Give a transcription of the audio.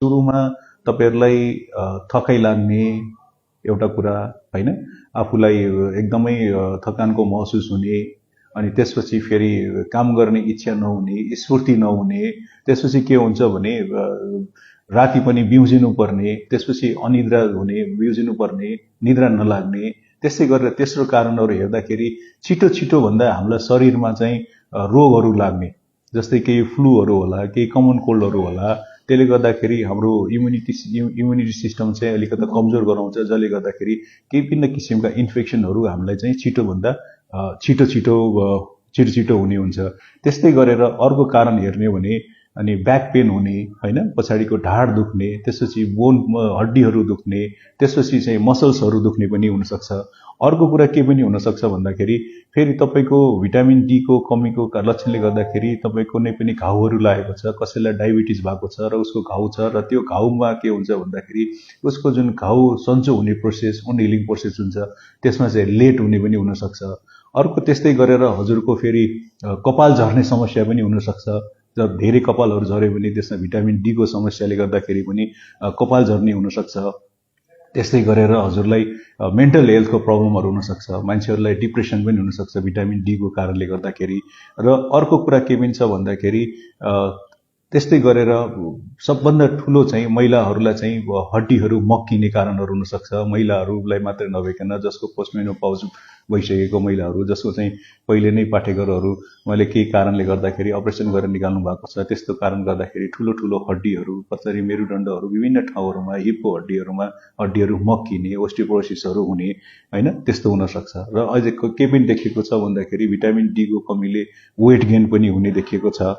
सुरुमा तपाईहरुलाई थकाइ लाग्ने एउटा कुरा हैन, आफूलाई एकदमै थकानको महसुस हुने, अनि त्यसपछि फेरि काम गर्ने इच्छा नहुने, स्फूर्ति नहुने, त्यसपछि के हुन्छ भने राति पनि बिउजिनु पर्ने, त्यसपछि अनिद्रा हुने, बिउजिनु पर्ने, निद्रा नलाग्ने, त्यसै गरेर तेस्रो कारणहरु हेर्दाखेरि छिटो छिटो भन्दा हामीलाई शरीरमा चाहिँ रोगहरु लाग्ने, जस्तै केही फ्लूहरु होला, केही कमन कोल्डहरु होला, त्यसले गर्दाखेरि हाम्रो इम्युनिटी सिस्टम चाहिँ अलिकति कमजोर गराउँछ, जसले गर्दाखेरि विभिन्न किसिमका इन्फेक्सनहरु हामीलाई चाहिँ छिटो भन्दा छिटो छिटो हुने हुन्छ। त्यस्तै गरेर अर्को कारण हेर्ने हो भने अनि ब्याक पेन हुने हैन, पछाडीको ढाड दुख्ने, त्यसपछि बोन हड्डीहरु दुख्ने, त्यसपछि चाहिँ मसल्सहरु दुख्ने पनि हुन सक्छ। अर्को कुरा के पनि हुन सक्छ भन्दाखेरि फेरि तपाईको भिटामिन डी को कमीको लक्षणले गर्दाखेरि तपाईको कुनै पनि घाउहरु लागेको छ, कसैलाई डायबिटिज भएको छ र उसको घाउ छ र त्यो घाउमा के हुन्छ भन्दाखेरि उसको जुन घाउ सन्चो हुने प्रोसेस, वुन्ड हिलिङ प्रोसेस हुन्छ, त्यसमा चाहिँ लेट हुने पनि हुन सक्छ। अर्को त्यस्तै गरेर हजुरको फेरि कपाल झर्ने समस्या पनि हुन सक्छ। जब धेरै कपालहरु झर्यो भने त्यसमा भिटामिन डी को समस्याले गर्दाखेरि पनि कपाल झर्ने हुन सक्छ। त्यस्तै गरेर हजुरलाई मेन्टल हेल्थको प्रब्लमहरु हुन सक्छ, मान्छेहरुलाई डिप्रेसन पनि हुन सक्छ भिटामिन डी को कारणले गर्दाखेरि। र अर्को कुरा के पनि छ भन्दाखेरि त्यस्तै गरेर सबभन्दा ठूलो चाहिँ महिलाहरुलाई चाहिँ हड्डीहरु मक्किने कारणहरु हुन सक्छ। महिलाहरुलाई मात्र नभइकन जसको पोस्टमेनोपाउज भइसकेको महिलाहरु, जसको चाहिँ पहिले नै पाठेघरहरु मैले केही कारणले गर्दाखेरि अपरेसन गरेर निकाल्नु भएको छ, त्यस्तो कारण गर्दाखेरि ठूलो ठूलो हड्डीहरु, पछाडी मेरुदण्डहरु, विभिन्न ठाउँहरुमा हिपको हड्डीहरु मक्किने, ओस्टियोपोरोसिसहरु हुने हैन, त्यस्तो हुन सक्छ। र अझै के पनि देखिएको छ भन्दाखेरि भिटामिन डी को कमीले वेट गेन पनि हुने देखिएको छ।